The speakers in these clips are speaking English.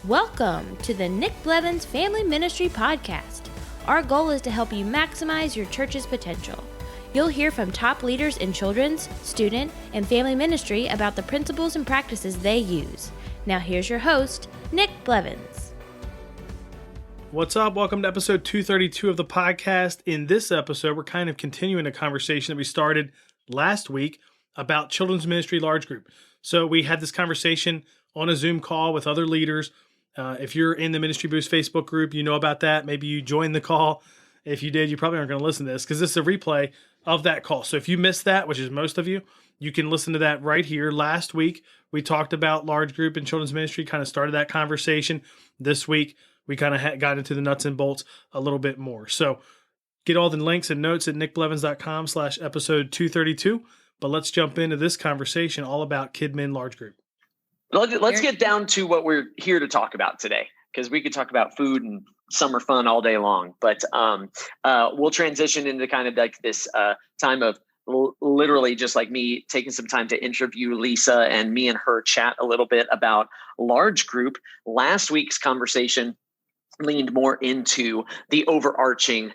Welcome to the Nick Blevins Family Ministry Podcast. Our goal is to help you maximize your church's potential. You'll hear from top leaders in children's, student, and family ministry about the principles and practices they use. Now here's your host, Nick Blevins. What's up? Welcome to episode 232 of the podcast. In this episode, we're kind of continuing a conversation that we started last week about children's ministry large group. So we had this conversation on a Zoom call with other leaders. If you're in the Ministry Boost Facebook group, you know about that. Maybe you joined the call. If you did, you probably aren't going to listen to this because this is a replay of that call. So if you missed that, which is most of you, you can listen to that right here. Last week, we talked about large group and children's ministry, kind of started that conversation. This week, we kind of got into the nuts and bolts a little bit more. So get all the links and notes at nickblevins.com/episode 232. But let's jump into this conversation all about Kidmin large group. Let's get down to what we're here to talk about today, because we could talk about food and summer fun all day long. But we'll transition into kind of like this time of literally just like me taking some time to interview Lisa and me and her chat a little bit about large group. Last week's conversation leaned more into the overarching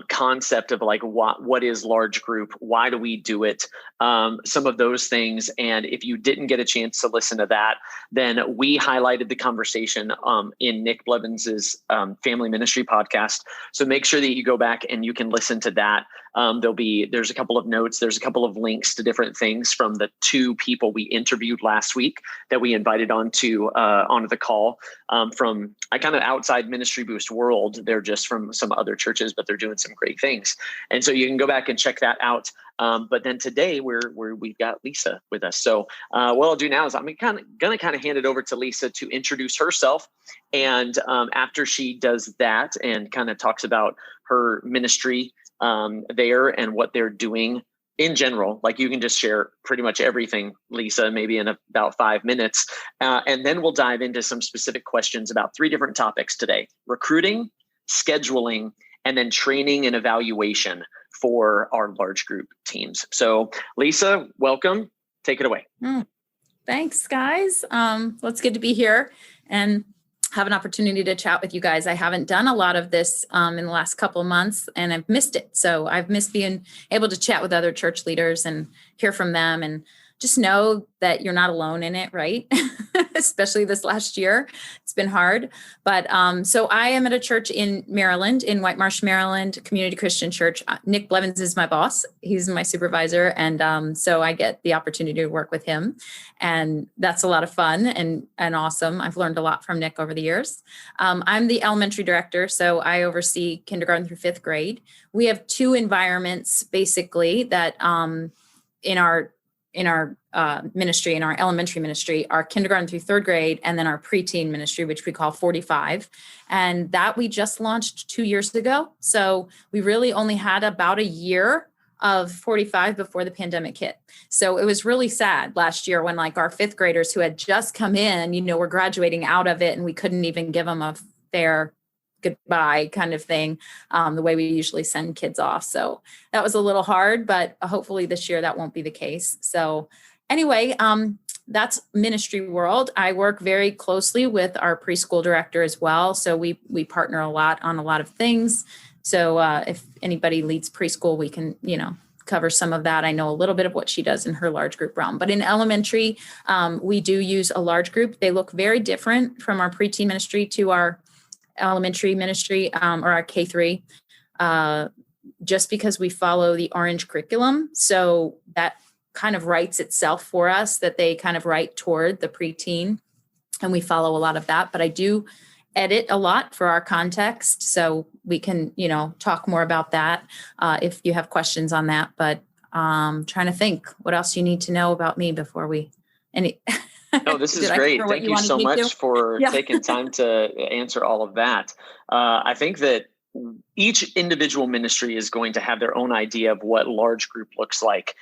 concept of like what is large group, why do we do it, some of those things. And if you didn't get a chance to listen to that, then we highlighted the conversation in Nick Blevins's family ministry podcast. So make sure that you go back and you can listen to that. There's a couple of notes, there's a couple of links to different things from the two people we interviewed last week that we invited onto the call from a kind of outside Ministry Boost world. They're just from some other churches, but they're doing some great things. And so you can go back and check that out. But then today we've got Lisa with us. So what I'll do now is I'm gonna hand it over to Lisa to introduce herself. And after she does that and kind of talks about her ministry there and what they're doing in general, like you can just share pretty much everything, Lisa, maybe in about 5 minutes. And then we'll dive into some specific questions about 3 different topics today: recruiting, scheduling, and then training and evaluation for our large group teams. So Lisa, welcome. Take it away. Thanks, guys. It's good to be here and have an opportunity to chat with you guys. I haven't done a lot of this in the last couple of months, and I've missed it. So I've missed being able to chat with other church leaders and hear from them, and just know that you're not alone in it, right? Especially this last year. It's been hard. But so I am at a church in Maryland, in White Marsh, Maryland, Community Christian Church. Nick Blevins is my boss. He's my supervisor. And so I get the opportunity to work with him. And that's a lot of fun and awesome. I've learned a lot from Nick over the years. I'm the elementary director, so I oversee kindergarten through 5th grade. We have 2 environments, basically, that in our ministry, in our elementary ministry, our kindergarten through 3rd grade, and then our preteen ministry, which we call 45. And that we just launched 2 years ago. So we really only had about a year of 45 before the pandemic hit. So it was really sad last year when like our 5th graders who had just come in, were graduating out of it, and we couldn't even give them a fair goodbye kind of thing, the way we usually send kids off. So that was a little hard, but hopefully this year that won't be the case. So anyway, that's ministry world. I work very closely with our preschool director as well. So we partner a lot on a lot of things. So if anybody leads preschool, we can, cover some of that. I know a little bit of what she does in her large group realm, but in elementary, we do use a large group. They look very different from our preteen ministry to our elementary ministry or our K-3, just because we follow the orange curriculum. So that kind of writes itself for us, that they kind of write toward the preteen, and we follow a lot of that. But I do edit a lot for our context, so we can, talk more about that if you have questions on that. But trying to think what else you need to know about me before we No, this is great. Thank you so much for taking time to answer all of that. I think that each individual ministry is going to have their own idea of what large group looks like.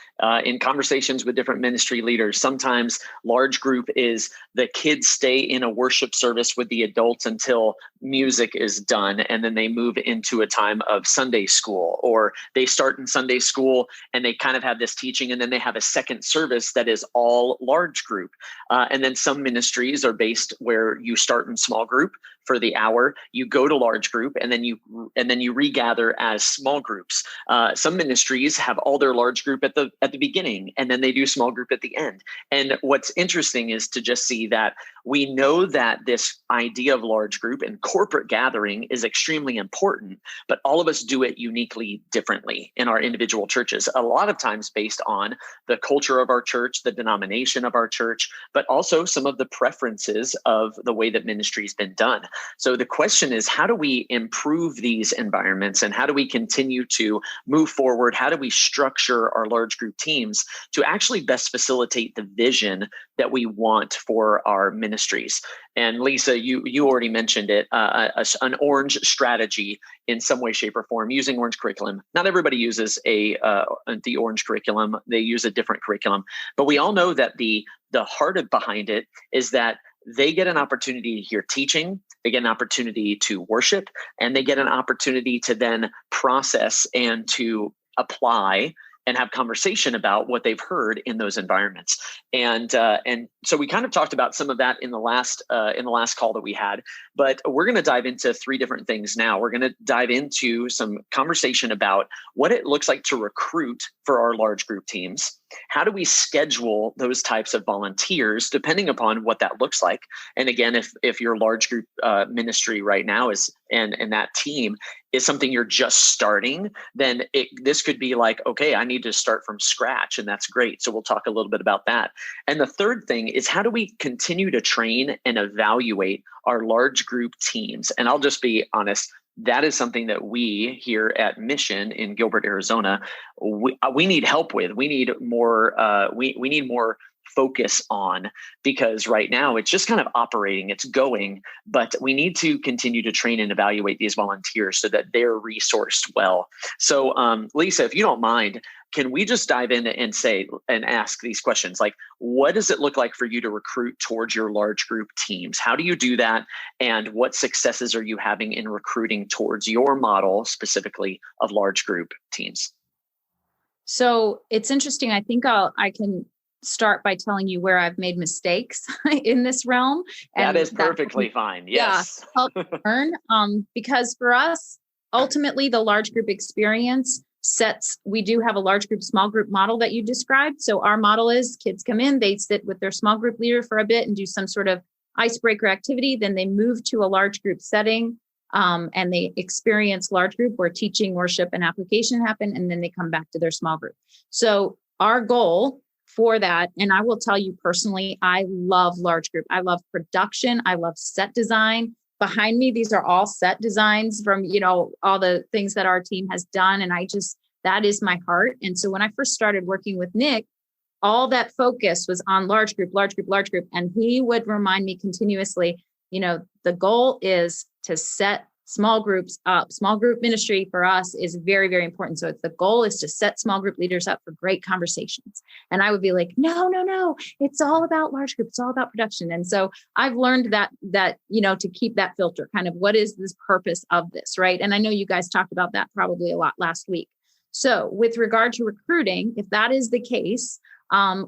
In conversations with different ministry leaders, sometimes large group is the kids stay in a worship service with the adults until music is done, and then they move into a time of Sunday school, or they start in Sunday school and they kind of have this teaching, and then they have a second service that is all large group. And then some ministries are based where you start in small group for the hour, you go to large group, and then you regather as small groups. Some ministries have all their large group at the beginning, and then they do small group at the end. And what's interesting is to just see that we know that this idea of large group and corporate gathering is extremely important, but all of us do it uniquely differently in our individual churches, a lot of times based on the culture of our church, the denomination of our church, but also some of the preferences of the way that ministry has been done. So the question is, how do we improve these environments, and how do we continue to move forward? How do we structure our large group teams to actually best facilitate the vision that we want for our ministries? And Lisa, you already mentioned it, an orange strategy in some way, shape, or form, using orange curriculum. Not everybody uses the orange curriculum. They use a different curriculum. But we all know that the heart behind it is that they get an opportunity to hear teaching, they get an opportunity to worship, and they get an opportunity to then process and to apply and have conversation about what they've heard in those environments. And so we kind of talked about some of that in the last call that we had, but we're going to dive into three different things now. We're going to dive into some conversation about what it looks like to recruit for our large group teams. How do we schedule those types of volunteers depending upon what that looks like? And again, if your large group ministry right now is and that team is something you're just starting, then this could be like, okay, I need to start from scratch, and that's great. So we'll talk a little bit about that. And the third thing is, how do we continue to train and evaluate our large group teams? And I'll just be honest, that is something that we here at Mission in Gilbert, Arizona, we need help with. We need more. We need more focus on, because right now it's just kind of operating, it's going, but we need to continue to train and evaluate these volunteers so that they're resourced well. So Lisa, if you don't mind, can we just dive in and ask these questions? Like, what does it look like for you to recruit towards your large group teams? How do you do that? And what successes are you having in recruiting towards your model specifically of large group teams? So it's interesting. I think I can start by telling you where I've made mistakes in this realm. And that is perfectly fine. Yes. Yeah, help learn. Because for us, ultimately, the large group experience we do have a large group, small group model that you described. So our model is kids come in, they sit with their small group leader for a bit and do some sort of icebreaker activity. Then they move to a large group setting and they experience large group where teaching, worship, and application happen. And then they come back to their small group. So our goal for that, and I will tell you personally, I love large group. I love production. I love set design. Behind me, these are all set designs from, all the things that our team has done. And that is my heart. And so when I first started working with Nick, all that focus was on large group. And he would remind me continuously, the goal is to set small groups up. Small group ministry for us is very, very important. So the goal is to set small group leaders up for great conversations. And I would be like, no, it's all about large group. It's all about production. And so I've learned that, to keep that filter, kind of what is this purpose of this, right? And I know you guys talked about that probably a lot last week. So with regard to recruiting, if that is the case,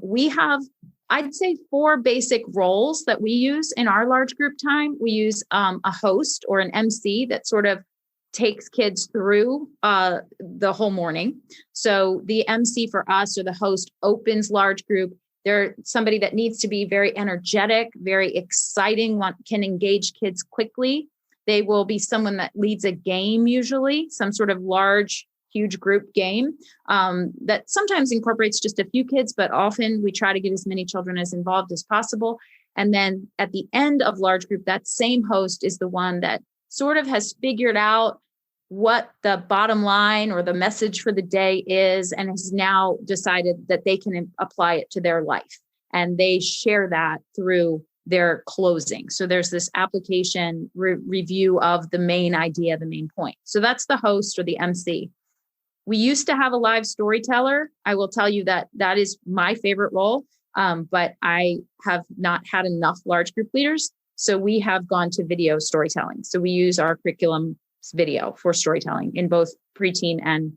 we have, I'd say, 4 basic roles that we use in our large group time. We use a host or an MC that sort of takes kids through the whole morning. So the MC for us, or the host, opens large group. They're somebody that needs to be very energetic, very exciting, can engage kids quickly. They will be someone that leads a game, usually some sort of huge group game that sometimes incorporates just a few kids, but often we try to get as many children as involved as possible. And then at the end of large group, that same host is the one that sort of has figured out what the bottom line or the message for the day is, and has now decided that they can apply it to their life. And they share that through their closing. So there's this application review of the main idea, the main point. So that's the host or the MC. We used to have a live storyteller. I will tell you that that is my favorite role, but I have not had enough large group leaders. So we have gone to video storytelling. So we use our curriculum video for storytelling in both preteen and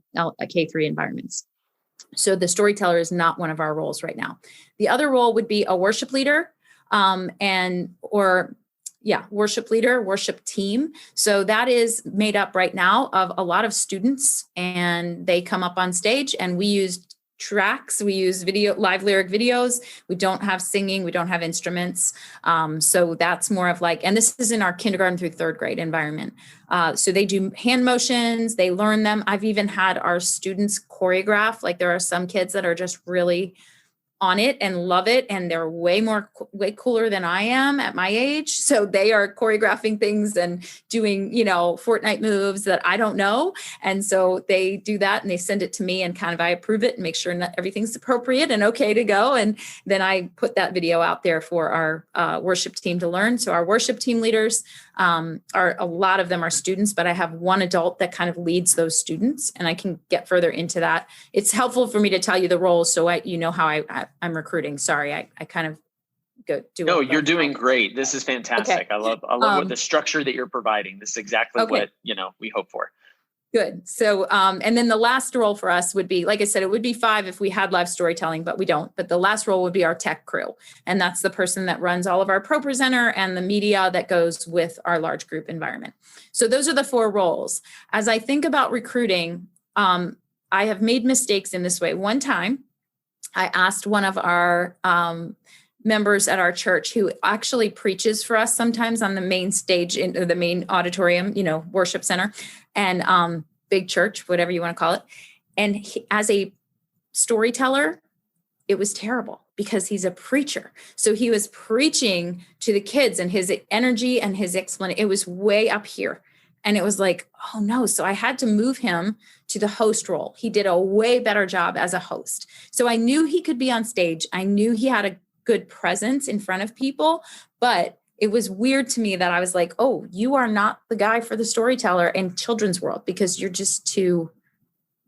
K-3 environments. So the storyteller is not one of our roles right now. The other role would be a worship leader, worship leader, worship team. So that is made up right now of a lot of students, and they come up on stage, and we use tracks. We use live lyric videos. We don't have singing. We don't have instruments. So that's more of like, and this is in our kindergarten through third grade environment. So they do hand motions. They learn them. I've even had our students choreograph. Like there are some kids that are just really on it and love it. And they're way cooler than I am at my age. So they are choreographing things and doing, Fortnite moves that I don't know. And so they do that and they send it to me, and kind of, I approve it and make sure that everything's appropriate and okay to go. And then I put that video out there for our worship team to learn. So our worship team leaders a lot of them are students, but I have one adult that kind of leads those students, and I can get further into that. It's helpful for me to tell you the roles, so how I'm recruiting. Sorry, I kind of go do. No, you're doing great. This is fantastic. Okay. I love what the structure that you're providing. This is exactly what we hope for. Good. So, and then the last role for us would be, like I said, it would be 5 if we had live storytelling, but we don't. But the last role would be our tech crew. And that's the person that runs all of our Pro Presenter and the media that goes with our large group environment. So those are the 4 roles. As I think about recruiting, I have made mistakes in this way. One time, I asked one of our members at our church, who actually preaches for us sometimes on the main stage in the main auditorium, worship center, and big church, whatever you want to call it. And as a storyteller, it was terrible because he's a preacher. So he was preaching to the kids, and his energy and his explanation, it was way up here. And it was like, oh no. So I had to move him to the host role. He did a way better job as a host. So I knew he could be on stage. I knew he had a good presence in front of people, but it was weird to me that I was like, oh, you are not the guy for the storyteller in children's world because you're just too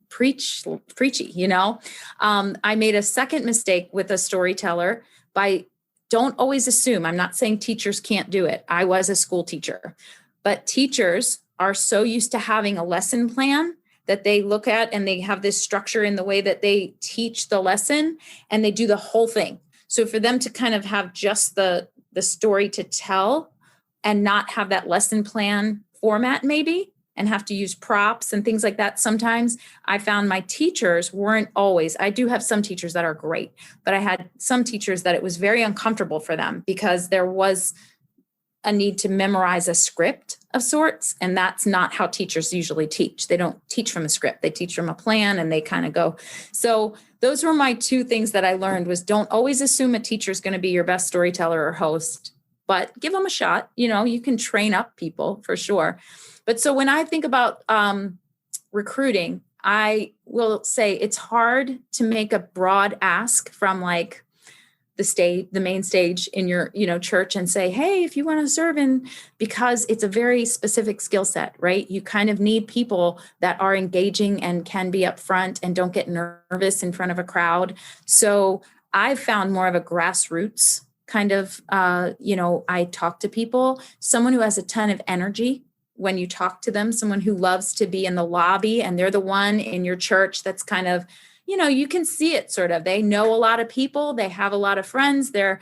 preachy, I made a second mistake with a storyteller by don't always assume. I'm not saying teachers can't do it. I was a school teacher, but teachers are so used to having a lesson plan that they look at, and they have this structure in the way that they teach the lesson, and they do the whole thing. So for them to kind of have just the story to tell and not have that lesson plan format maybe, and have to use props and things like that. Sometimes I found my teachers weren't always, I do have some teachers that are great, but I had some teachers that it was very uncomfortable for them because there was a need to memorize a script of sorts. And that's not how teachers usually teach. They don't teach from a script. They teach from a plan, and they kind of go. So those were my 2 things that I learned was don't always assume a teacher is going to be your best storyteller or host, but give them a shot. You can train up people for sure. But so when I think about recruiting, I will say it's hard to make a broad ask from like the main stage in your, church and say, hey, if you want to serve in, because it's a very specific skill set, right? You kind of need people that are engaging and can be upfront and don't get nervous in front of a crowd. So I've found more of a grassroots kind of, I talk to people, someone who has a ton of energy when you talk to them, someone who loves to be in the lobby, and they're the one in your church that's kind of, you can see it sort of. They know a lot of people. They have a lot of friends. They're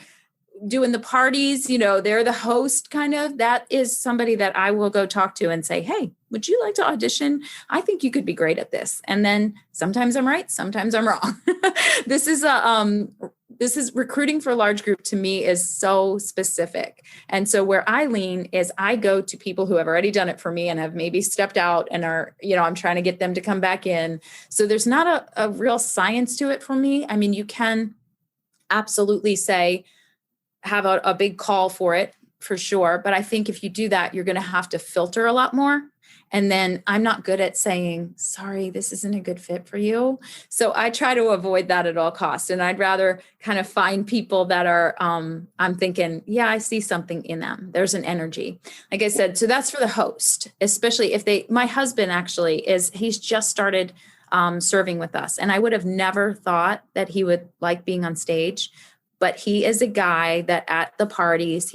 doing the parties. They're the host kind of. That is somebody that I will go talk to and say, hey, would you like to audition? I think you could be great at this. And then sometimes I'm right. Sometimes I'm wrong. This is recruiting for a large group to me is so specific. And so where I lean is I go to people who have already done it for me and have maybe stepped out and are, I'm trying to get them to come back in. So there's not a real science to it for me. I mean, you can absolutely have a big call for it for sure. But I think if you do that, you're going to have to filter a lot more. And then I'm not good at saying, sorry, this isn't a good fit for you. So I try to avoid that at all costs. And I'd rather kind of find people that are, I'm thinking, yeah, I see something in them. There's an energy. Like I said, so that's for the host, especially if my husband actually he's just started serving with us. And I would have never thought that he would like being on stage, but he is a guy that at the parties,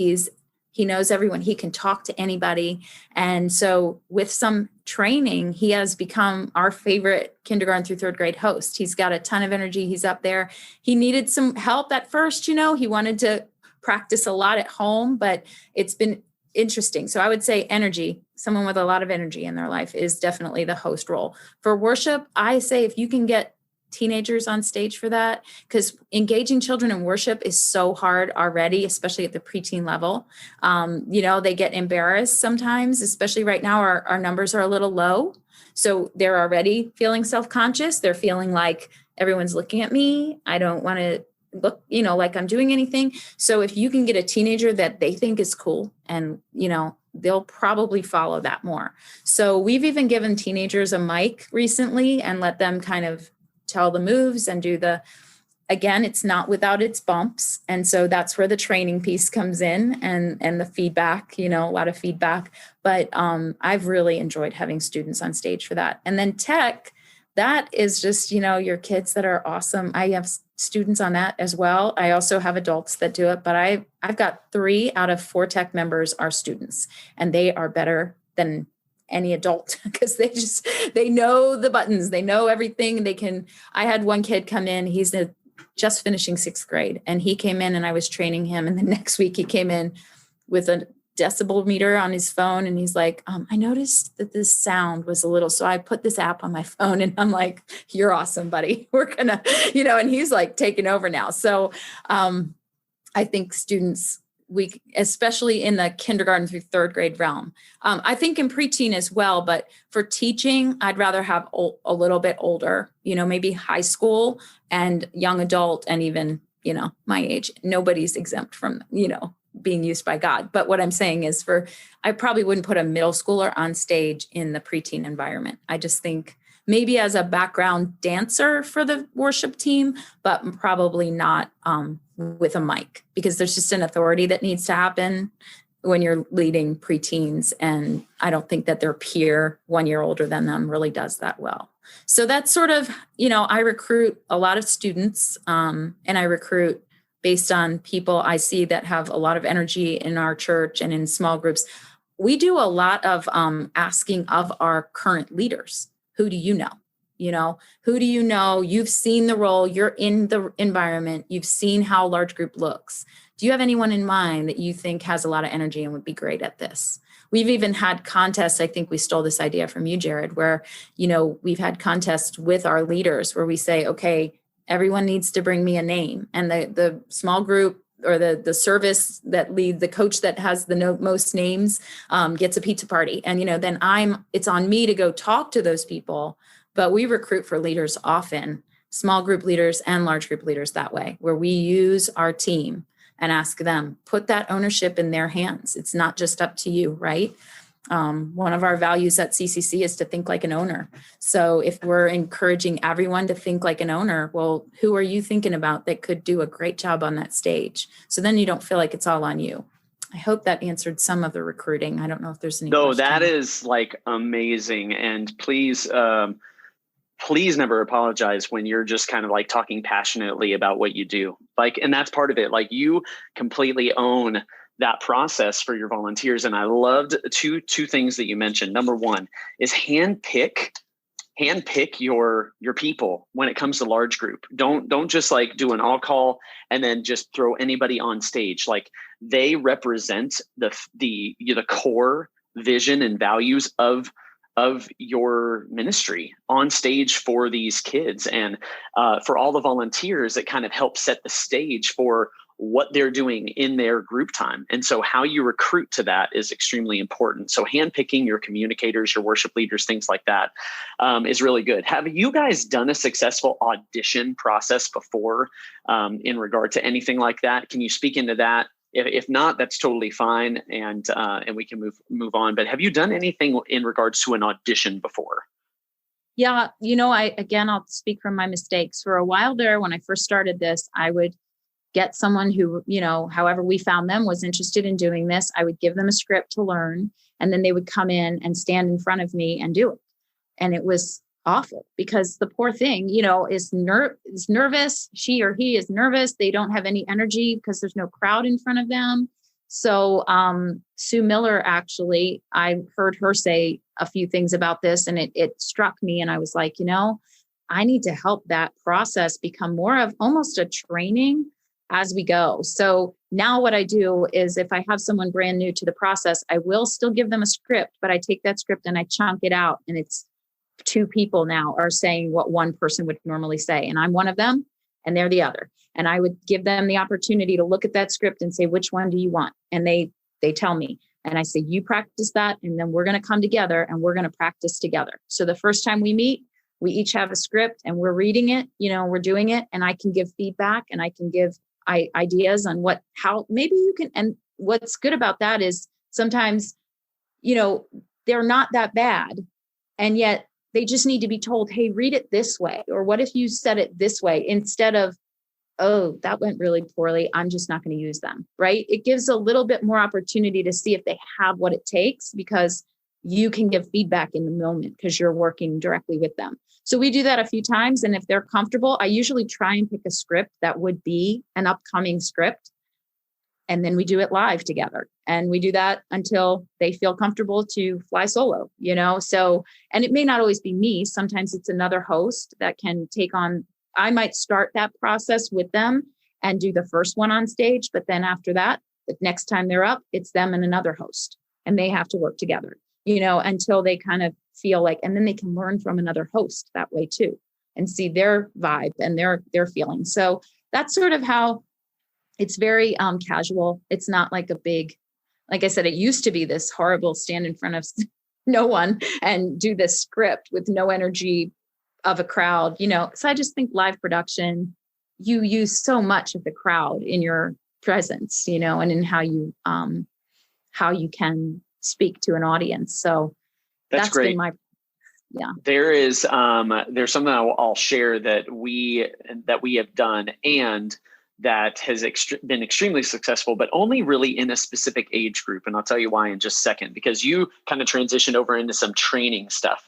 he knows everyone. He can talk to anybody. And so with some training, he has become our favorite kindergarten through third grade host. He's got a ton of energy. He's up there. He needed some help at first, he wanted to practice a lot at home, but it's been interesting. So I would say energy, someone with a lot of energy in their life is definitely the host role. For worship, I say if you can get teenagers on stage for that, because engaging children in worship is so hard already, especially at the preteen level. They get embarrassed sometimes, especially right now, our numbers are a little low. So they're already feeling self-conscious. They're feeling like everyone's looking at me. I don't want to look, like I'm doing anything. So if you can get a teenager that they think is cool and, they'll probably follow that more. So we've even given teenagers a mic recently and let them kind of tell the moves and do again, it's not without its bumps. And so that's where the training piece comes in and the feedback, a lot of feedback. But I've really enjoyed having students on stage for that. And then tech, that is just, your kids that are awesome. I have students on that as well. I also have adults that do it, but I've got 3 out of 4 tech members are students, and they are better than any adult because they know the buttons, they know everything. I had one kid come in, he's just finishing 6th grade, and he came in and I was training him. And the next week he came in with a decibel meter on his phone. And he's like, I noticed that this sound was a little, so I put this app on my phone, and I'm like, you're awesome, buddy. We're gonna, and he's like taking over now. So I think students, especially in the kindergarten through 3rd grade realm. I think in preteen as well, but for teaching, I'd rather have a little bit older, maybe high school and young adult, and even, my age. Nobody's exempt from, being used by God. But what I'm saying is I probably wouldn't put a middle schooler on stage in the preteen environment. I just think maybe as a background dancer for the worship team, but probably not with a mic, because there's just an authority that needs to happen when you're leading preteens. And I don't think that their peer 1 year older than them really does that well. So that's sort of, I recruit a lot of students and I recruit based on people I see that have a lot of energy in our church and in small groups. We do a lot of asking of our current leaders. Who do you know? Who do you know? You've seen the role, you're in the environment, you've seen how a large group looks. Do you have anyone in mind that you think has a lot of energy and would be great at this? We've even had contests. I think we stole this idea from you, Jared, where, we've had contests with our leaders where we say, okay, everyone needs to bring me a name. And the small group or the service that the coach that has the most names gets a pizza party. And, then it's on me to go talk to those people. But we recruit for leaders often, small group leaders and large group leaders that way, where we use our team and ask them, put that ownership in their hands. It's not just up to you, right? One of our values at CCC is to think like an owner. So if we're encouraging everyone to think like an owner, well, who are you thinking about that could do a great job on that stage? So then you don't feel like it's all on you. I hope that answered some of the recruiting. I don't know if there's any. No, that is like amazing. And please never apologize when you're just kind of like talking passionately about what you do. And that's part of it. Like, you completely own that process for your volunteers. And I loved two things that you mentioned. Number one is handpick your people when it comes to large group. Don't just like do an all call and then just throw anybody on stage. Like, they represent the core vision and values of your ministry on stage for these kids. And for all the volunteers, it kind of helps set the stage for what they're doing in their group time. And so how you recruit to that is extremely important. So handpicking your communicators, your worship leaders, things like that is really good. Have you guys done a successful audition process before in regard to anything like that? Can you speak into that? If not, that's totally fine, and we can move on. But have you done anything in regards to an audition before? Yeah, I'll speak from my mistakes. For a while there, when I first started this, I would get someone who, however we found them, was interested in doing this. I would give them a script to learn, and then they would come in and stand in front of me and do it. And it was awful because the poor thing, is nervous. She or he is nervous. They don't have any energy because there's no crowd in front of them. So Sue Miller, actually, I heard her say a few things about this, and it struck me. And I was like, I need to help that process become more of almost a training as we go. So now what I do is, if I have someone brand new to the process, I will still give them a script, but I take that script and I chunk it out, and it's 2 people now are saying what one person would normally say. And I'm one of them and they're the other. And I would give them the opportunity to look at that script and say, which one do you want? And they tell me, and I say, you practice that. And then we're going to come together and we're going to practice together. So the first time we meet, we each have a script and we're reading it, we're doing it, and I can give feedback and I can give ideas on how maybe you can. And what's good about that is sometimes, they're not that bad. And yet they just need to be told, hey, read it this way. Or what if you said it this way, instead of, oh, that went really poorly, I'm just not going to use them, right? It gives a little bit more opportunity to see if they have what it takes, because you can give feedback in the moment because you're working directly with them. So we do that a few times. And if they're comfortable, I usually try and pick a script that would be an upcoming script. And then we do it live together. And we do that until they feel comfortable to fly solo, So, and it may not always be me. Sometimes it's another host that can take on. I might start that process with them and do the first one on stage. But then after that, the next time they're up, it's them and another host. And they have to work together, until they kind of feel like, and then they can learn from another host that way too, and see their vibe and their feelings. So that's sort of how it's very casual. It's not like a big, like I said, it used to be this horrible stand in front of no one and do this script with no energy of a crowd, So I just think live production, you use so much of the crowd in your presence, and in how you can speak to an audience. So that's great. Been yeah. There's something I'll share that we have done, and that has been extremely successful, but only really in a specific age group. And I'll tell you why in just a second, because you kind of transitioned over into some training stuff.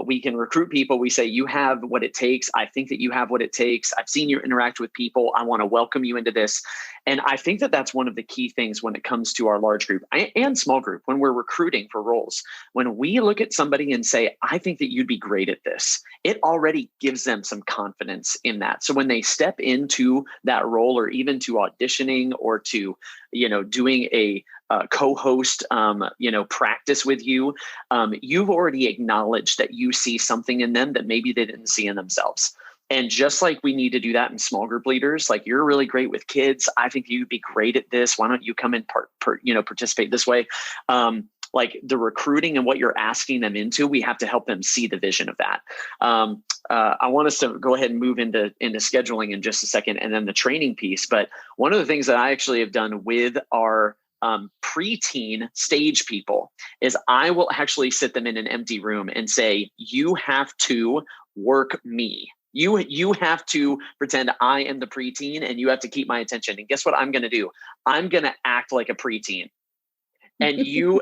We can recruit people. We say, you have what it takes. I think that you have what it takes. I've seen you interact with people. I want to welcome you into this. And I think that that's one of the key things when it comes to our large group and small group, when we're recruiting for roles. When we look at somebody and say, I think that you'd be great at this, it already gives them some confidence in that. So when they step into that role, or even to auditioning, or to, doing a co-host, practice with you, you've already acknowledged that you see something in them that maybe they didn't see in themselves. And just like we need to do that in small group leaders, like, you're really great with kids. I think you'd be great at this. Why don't you come and participate this way? Like the recruiting and what you're asking them into, we have to help them see the vision of that. I want us to go ahead and move into scheduling in just a second, and then the training piece. But one of the things that I actually have done with our preteen stage people is I will actually sit them in an empty room and say, you have to work me. You have to pretend I am the preteen, and you have to keep my attention. And guess what I'm going to do? I'm going to act like a preteen. And you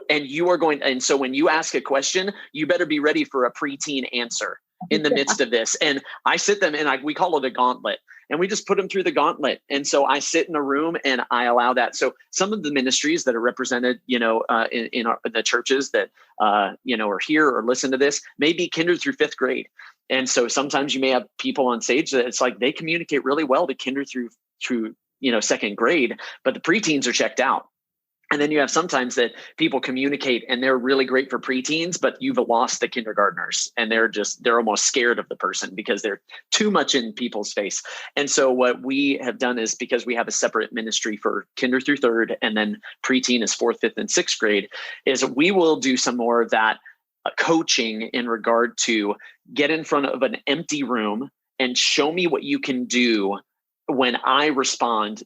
are going. And so when you ask a question, you better be ready for a preteen answer in the midst of this. And I sit them, and we call it a gauntlet, and we just put them through the gauntlet. And so I sit in a room and I allow that. So some of the ministries that are represented, in the churches that, are here or listen to this, may be kinder through 5th grade. And so sometimes you may have people on stage that it's like they communicate really well to kinder through 2nd grade, but the preteens are checked out. And then you have sometimes that people communicate and they're really great for preteens, but you've lost the kindergartners, and they're almost scared of the person because they're too much in people's face. And so what we have done is, because we have a separate ministry for kinder through 3rd, and then preteen is 4th, 5th, and 6th grade, is we will do some more of that coaching in regard to get in front of an empty room and show me what you can do when I respond,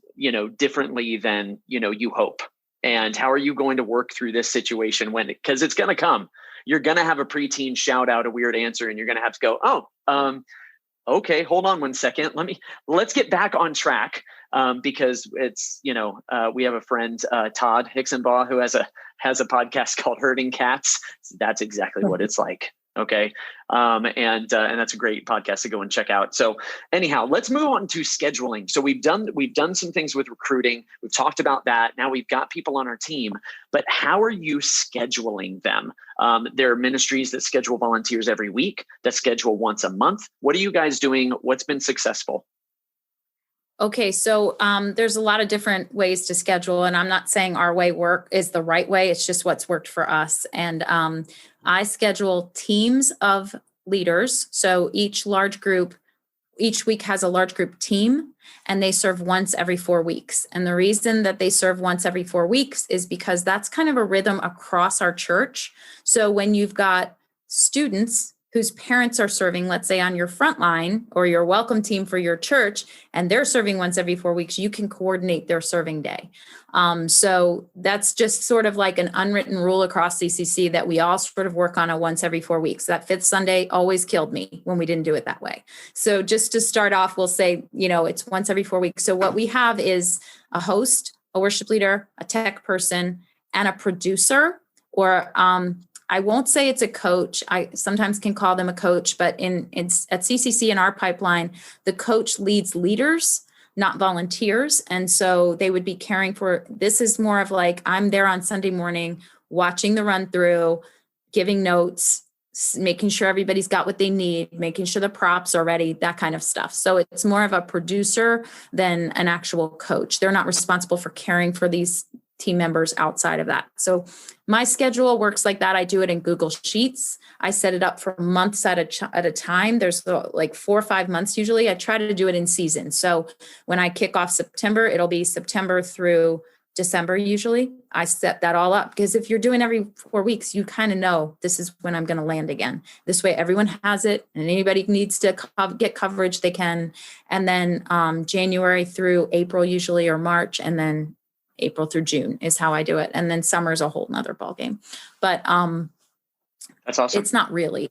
differently than, you hope? And how are you going to work through this situation because it's going to come. You're going to have a preteen shout out a weird answer and you're going to have to go, okay, hold on 1 second. Let's get back on track. Because it's, we have a friend, Todd Hicksonbaugh, who has a podcast called Herding Cats. That's exactly what it's like. Okay. And that's a great podcast to go and check out. So anyhow, let's move on to scheduling. So we've done some things with recruiting. We've talked about that. Now we've got people on our team, but how are you scheduling them? There are ministries that schedule volunteers every week, that schedule once a month. What are you guys doing? What's been successful? Okay, so there's a lot of different ways to schedule, and I'm not saying our way is the right way. It's just what's worked for us. And I schedule teams of leaders. So each week has a large group team, and they serve once every 4 weeks. And the reason that they serve once every 4 weeks is because that's kind of a rhythm across our church. So when you've got students whose parents are serving, let's say on your front line or your welcome team for your church, and they're serving once every 4 weeks, you can coordinate their serving day. So that's just sort of like an unwritten rule across CCC that we all sort of work on a once every 4 weeks. That fifth Sunday always killed me when we didn't do it that way. So just to start off, we'll say, it's once every 4 weeks. So what we have is a host, a worship leader, a tech person, and a producer, or I won't say it's a coach. I sometimes can call them a coach, but it's at CCC in our pipeline, the coach leads leaders, not volunteers. And so they would be caring for, this is more of like, I'm there on Sunday morning, watching the run through, giving notes, making sure everybody's got what they need, making sure the props are ready, that kind of stuff. So it's more of a producer than an actual coach. They're not responsible for caring for these team members outside of that. So my schedule works like that. I do it in Google Sheets. I set it up for months at a time. There's like 4 or 5 months usually. I try to do it in season. So when I kick off September, it'll be September through December usually. I set that all up because if you're doing every 4 weeks, you kind of know this is when I'm going to land again. This way everyone has it, and anybody needs to get coverage, they can. And then January through April usually, or March, and then April through June is how I do it. And then summer is a whole nother ballgame. But that's awesome. It's not really.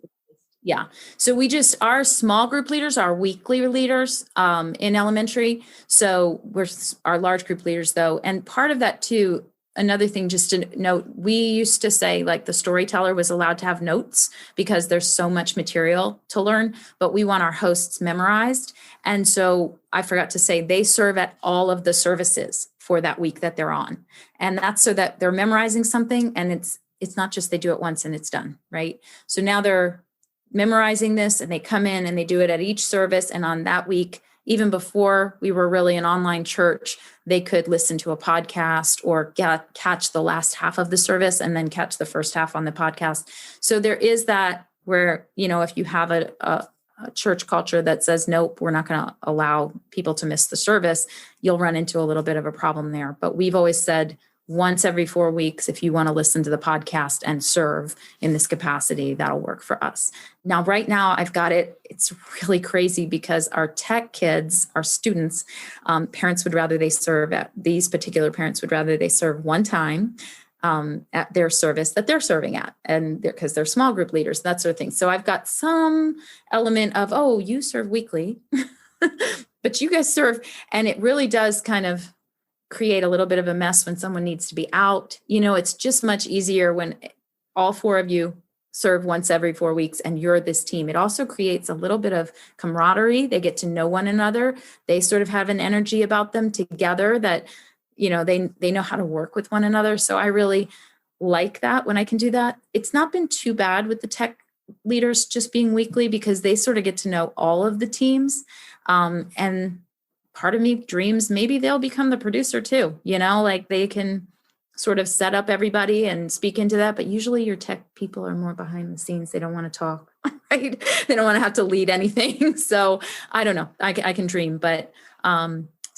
Yeah. So our small group leaders are weekly leaders in elementary. So we're our large group leaders though. And part of that too, another thing just to note, we used to say like the storyteller was allowed to have notes because there's so much material to learn, but we want our hosts memorized. And so I forgot to say they serve at all of the services for that week that they're on. And that's so that they're memorizing something, and it's not just they do it once and it's done, right? So now they're memorizing this and they come in and they do it at each service. And on that week, even before we were really an online church, they could listen to a podcast or catch the last half of the service and then catch the first half on the podcast. So there is that where, if you have a church culture that says, nope, we're not going to allow people to miss the service, you'll run into a little bit of a problem there. But we've always said once every 4 weeks, if you want to listen to the podcast and serve in this capacity, that'll work for us. Now, right now I've got it's really crazy because our tech kids, our students, parents would rather they serve one time at their service that they're serving at, and because they're small group leaders, that sort of thing. So I've got some element of, you serve weekly, but you guys serve, and it really does kind of create a little bit of a mess when someone needs to be out. It's just much easier when all 4 of you serve once every 4 weeks and you're this team. It also creates a little bit of camaraderie. They get to know one another. They sort of have an energy about them together that they know how to work with one another. So I really like that when I can do that. It's not been too bad with the tech leaders just being weekly because they sort of get to know all of the teams. And part of me dreams maybe they'll become the producer too, like they can sort of set up everybody and speak into that. But usually your tech people are more behind the scenes. They don't want to talk, right? They don't want to have to lead anything. So I don't know. I can dream, but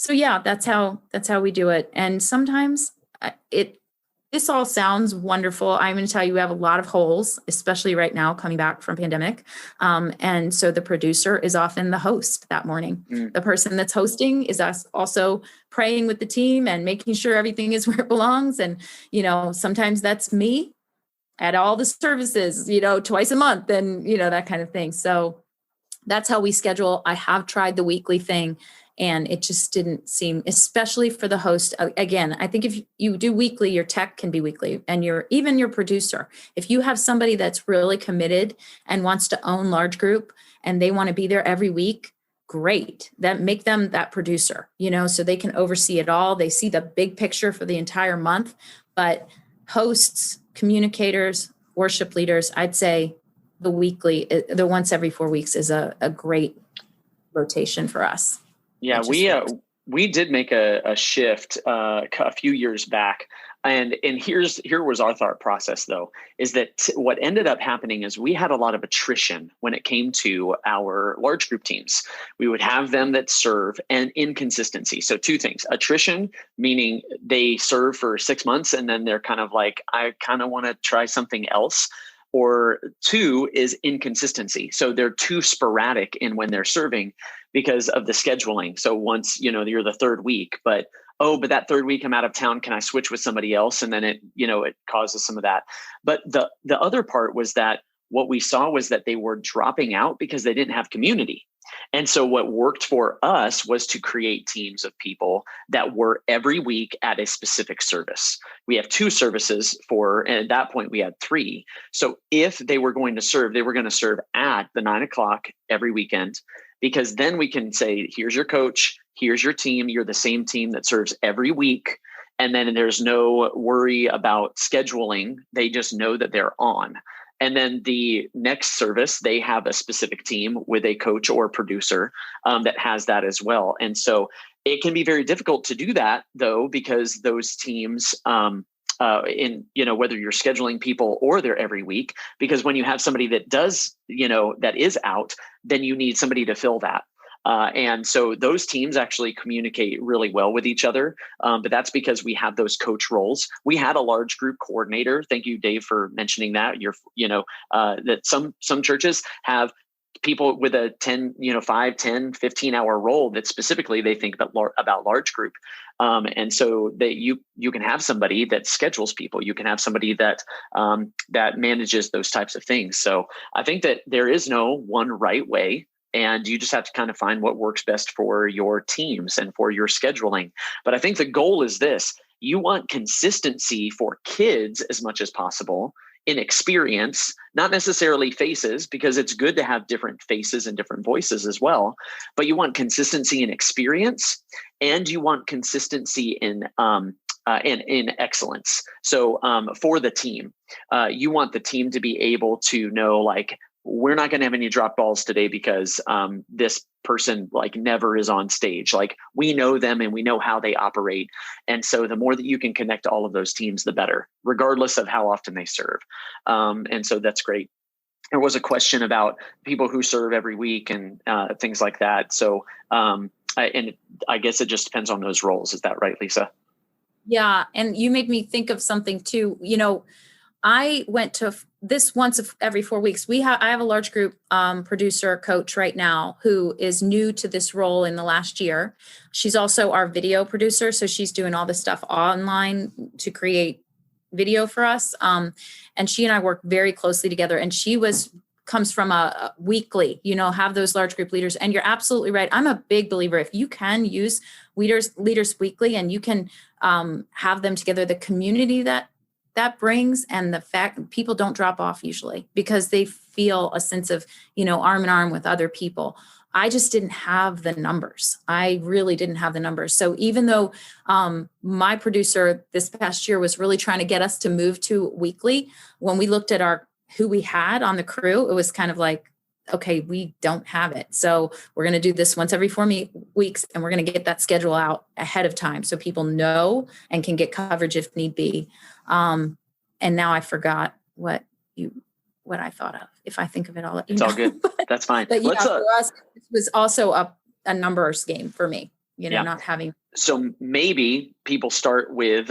so yeah, that's how we do it. And sometimes this all sounds wonderful. I'm going to tell you, we have a lot of holes, especially right now coming back from pandemic. And so the producer is often the host that morning. The person that's hosting is us also praying with the team and making sure everything is where it belongs. And, sometimes that's me at all the services, twice a month and, that kind of thing. So that's how we schedule. I have tried the weekly thing. And it just didn't seem, especially for the host. Again, I think if you do weekly, your tech can be weekly, and even your producer. If you have somebody that's really committed and wants to own large group and they want to be there every week, great. That make them that producer, so they can oversee it all. They see the big picture for the entire month. But hosts, communicators, worship leaders, I'd say the once every 4 weeks is a great rotation for us. Yeah, we did make a shift a few years back, and here was our thought process though, is that what ended up happening is we had a lot of attrition when it came to our large group teams. We would have them that serve, and inconsistency. So two things: attrition, meaning they serve for 6 months and then they're kind of like, I kind of want to try something else. Or two is inconsistency. So they're too sporadic in when they're serving because of the scheduling. So once, you're the third week, but that third week I'm out of town, can I switch with somebody else? And then it causes some of that. But the other part was that what we saw was that they were dropping out because they didn't have community. And so what worked for us was to create teams of people that were every week at a specific service. We have 2 services and at that point we had 3. So if they were going to serve, they were going to serve at the 9:00 every weekend, because then we can say, here's your coach, here's your team. You're the same team that serves every week. And then there's no worry about scheduling. They just know that they're on. And then the next service, they have a specific team with a coach or producer that has that as well. And so it can be very difficult to do that, though, because those teams, whether you're scheduling people or they're every week, because when you have somebody that does, that is out, then you need somebody to fill that. And so those teams actually communicate really well with each other. But that's because we have those coach roles. We had a large group coordinator. Thank you, Dave, for mentioning that. That some churches have people with a 5, 10, 15 hour role that specifically they think about large group. And so that you can have somebody that schedules people. You can have somebody that manages those types of things. So I think that there is no one right way. And you just have to kind of find what works best for your teams and for your scheduling. But I think the goal is this: you want consistency for kids as much as possible in experience, not necessarily faces, because it's good to have different faces and different voices as well. But you want consistency in experience, and you want consistency in excellence. So for the team, you want the team to be able to know, like, we're not going to have any drop balls today because this person never is on stage. Like, we know them and we know how they operate. And so the more that you can connect all of those teams, the better, regardless of how often they serve. And so that's great. There was a question about people who serve every week and things like that. So I guess it just depends on those roles. Is that right, Lisa? Yeah. And you made me think of something too. I went to this once every 4 weeks. I have a large group producer coach right now who is new to this role in the last year. She's also our video producer. So she's doing all this stuff online to create video for us. And she and I work very closely together. And she comes from a weekly, have those large group leaders. And you're absolutely right. I'm a big believer. If you can use leaders weekly and you can have them together, the community that brings, and the fact people don't drop off usually because they feel a sense of, arm in arm with other people. I just didn't have the numbers. I really didn't have the numbers. So even though my producer this past year was really trying to get us to move to weekly, when we looked at who we had on the crew, it was kind of like, okay, we don't have it. So we're going to do this once every 4 weeks, and we're going to get that schedule out ahead of time so people know and can get coverage if need be. And now I forgot what I thought of. If I think of it, I'll let you know. It's all good. That's fine. But yeah, for us, it was also a numbers game for me, not having. So maybe people start with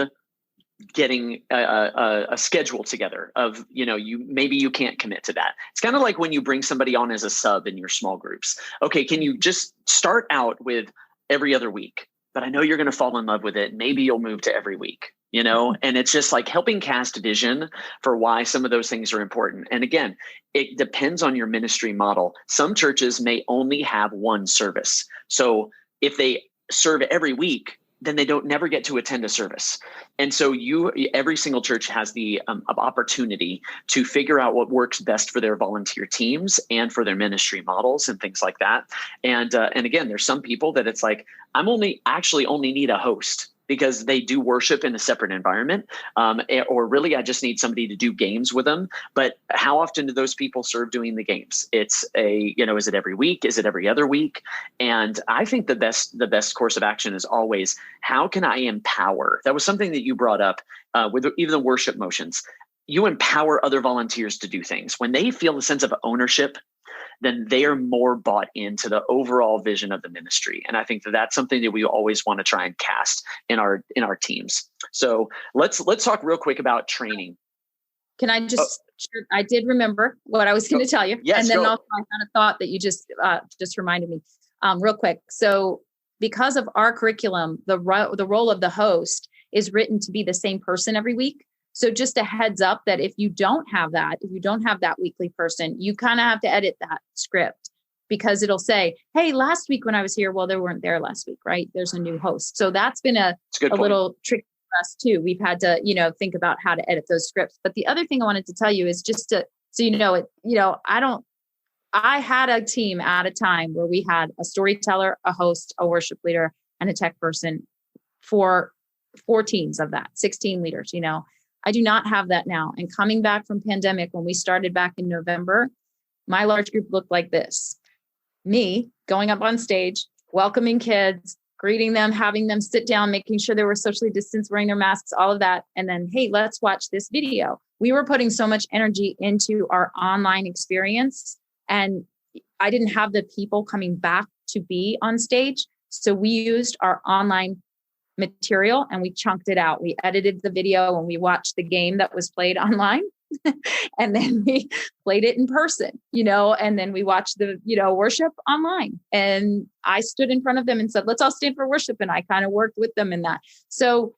getting a schedule together of, maybe you can't commit to that. It's kind of like when you bring somebody on as a sub in your small groups. Okay, can you just start out with every other week? But I know you're going to fall in love with it. Maybe you'll move to every week, and it's just like helping cast vision for why some of those things are important. And again, it depends on your ministry model. Some churches may only have one service. So if they serve every week, then they don't never get to attend a service. And so every single church has the opportunity to figure out what works best for their volunteer teams and for their ministry models and things like that. And again, there's some people that it's like, only need a host because they do worship in a separate environment. Or really, I just need somebody to do games with them. But how often do those people serve doing the games? It's is it every week? Is it every other week? And I think the best course of action is always, how can I empower? That was something that you brought up with even the worship motions. You empower other volunteers to do things. When they feel a sense of ownership, then they are more bought into the overall vision of the ministry. And I think that that's something that we always want to try and cast in our teams. So let's talk real quick about training. Can I just, I did remember what I was going to tell you. Yes, and then also I had a thought that you just reminded me real quick. So because of our curriculum, the role of the host is written to be the same person every week. So just a heads up that if you don't have that weekly person, you kind of have to edit that script because it'll say, hey, last week when I was here, well, they weren't there last week, right? There's a new host. So that's been a little tricky for us too. We've had to, think about how to edit those scripts. But the other thing I wanted to tell you is just to, so I had a team at a time where we had a storyteller, a host, a worship leader, and a tech person for 4 teams of that, 16 leaders, I do not have that now. And coming back from pandemic, when we started back in November, my large group looked like this. Me going up on stage, welcoming kids, greeting them, having them sit down, making sure they were socially distanced, wearing their masks, all of that. And then, hey, let's watch this video. We were putting so much energy into our online experience. And I didn't have the people coming back to be on stage. So we used our online material and we chunked it out. We edited the video and we watched the game that was played online. And then we played it in person, and then we watched the, worship online. And I stood in front of them and said, let's all stand for worship. And I kind of worked with them in that. So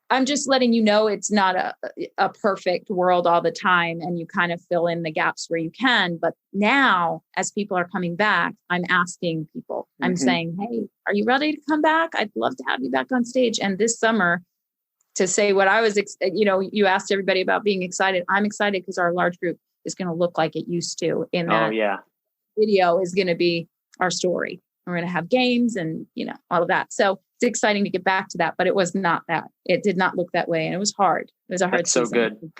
I'm just letting you know, it's not a perfect world all the time. And you kind of fill in the gaps where you can. But now as people are coming back, I'm asking people, I'm saying, hey, are you ready to come back? I'd love to have you back on stage. And this summer, to say what I was, you asked everybody about being excited. I'm excited because our large group is going to look like it used to. In that video is going to be our story. We're going to have games and, all of that. So it's exciting to get back to that, but it was not that. It did not look that way. And it was hard. It was a hard season. So good.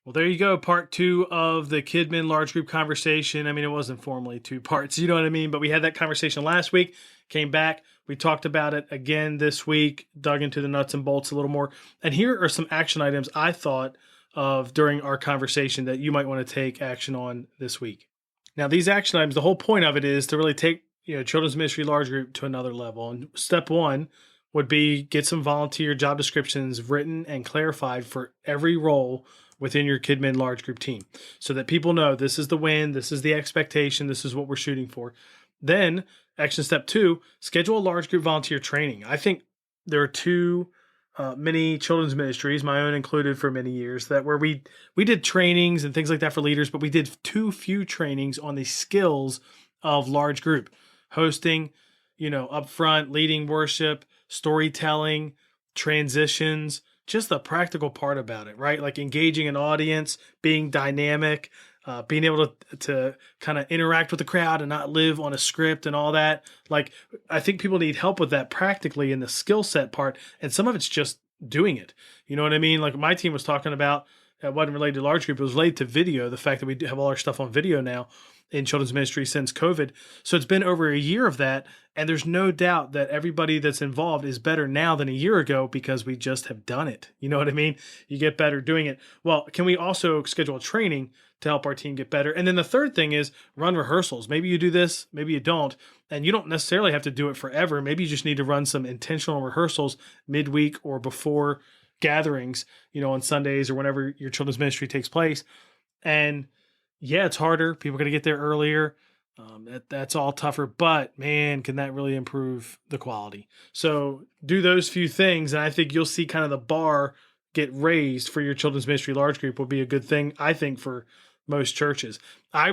Well, there you go. Part 2 of the Kidmin large group conversation. I mean, it wasn't formally 2 parts, you know what I mean? But we had that conversation last week, came back. We talked about it again this week, dug into the nuts and bolts a little more. And here are some action items I thought of during our conversation that you might want to take action on this week. Now, these action items, the whole point of it is to really take children's ministry large group to another level. And step 1 would be get some volunteer job descriptions written and clarified for every role within your Kidmin large group team so that people know this is the win, this is the expectation, this is what we're shooting for. Then action step 2, schedule a large group volunteer training. I think there are 2 many children's ministries, my own included for many years, that where we did trainings and things like that for leaders, but we did too few trainings on the skills of large group. Hosting, up front, leading worship, storytelling, transitions, just the practical part about it, right? Like engaging an audience, being dynamic, being able to kind of interact with the crowd and not live on a script and all that. Like, I think people need help with that practically in the skill set part. And some of it's just doing it. You know what I mean? Like my team was talking about, it wasn't related to large group, it was related to video, the fact that we have all our stuff on video now in children's ministry since COVID. So it's been over a year of that. And there's no doubt that everybody that's involved is better now than a year ago because we just have done it. You know what I mean? You get better doing it. Well, can we also schedule training to help our team get better? And then the third thing is run rehearsals. Maybe you do this, maybe you don't. And you don't necessarily have to do it forever. Maybe you just need to run some intentional rehearsals midweek or before gatherings, on Sundays or whenever your children's ministry takes place. And yeah, it's harder. People got to get there earlier. That's all tougher, but man, can that really improve the quality? So do those few things, and I think you'll see kind of the bar get raised for your children's ministry large group. Will be a good thing, I think, for most churches. I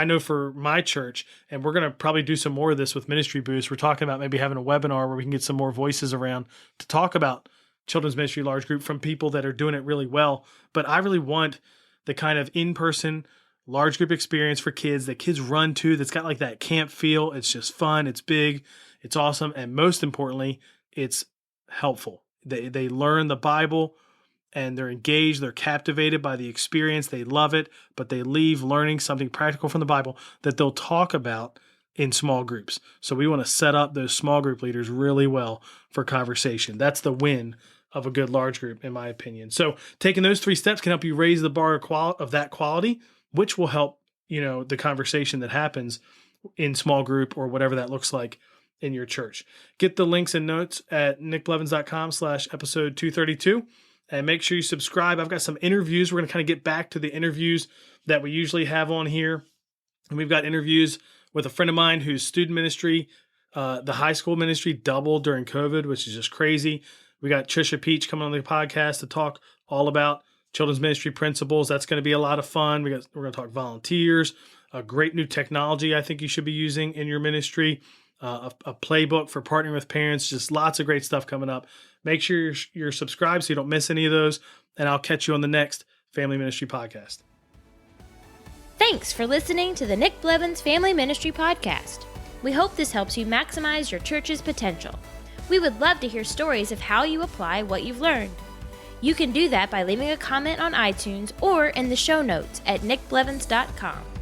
know for my church, and we're going to probably do some more of this with Ministry Boost. We're talking about maybe having a webinar where we can get some more voices around to talk about children's ministry large group from people that are doing it really well. But I really want the kind of in-person large group experience for kids that kids run to, that's got like that camp feel. It's just fun. It's big. It's awesome. And most importantly, it's helpful. They learn the Bible and they're engaged. They're captivated by the experience. They love it, but they leave learning something practical from the Bible that they'll talk about in small groups. So we want to set up those small group leaders really well for conversation. That's the win of a good large group, in my opinion. So taking those 3 steps can help you raise the bar of that quality, which will help, the conversation that happens in small group or whatever that looks like in your church. Get the links and notes at nickblevins.com/episode 232, and make sure you subscribe. I've got some interviews. We're going to kind of get back to the interviews that we usually have on here. And we've got interviews with a friend of mine whose student ministry, the high school ministry, doubled during COVID, which is just crazy. We got Trisha Peach coming on the podcast to talk all about children's ministry principles. That's going to be a lot of fun. We're going to talk volunteers, a great new technology I think you should be using in your ministry, a playbook for partnering with parents, just lots of great stuff coming up. Make sure you're subscribed so you don't miss any of those, and I'll catch you on the next Family Ministry Podcast. Thanks for listening to the Nick Blevins Family Ministry Podcast. We hope this helps you maximize your church's potential. We would love to hear stories of how you apply what you've learned. You can do that by leaving a comment on iTunes or in the show notes at nickblevins.com.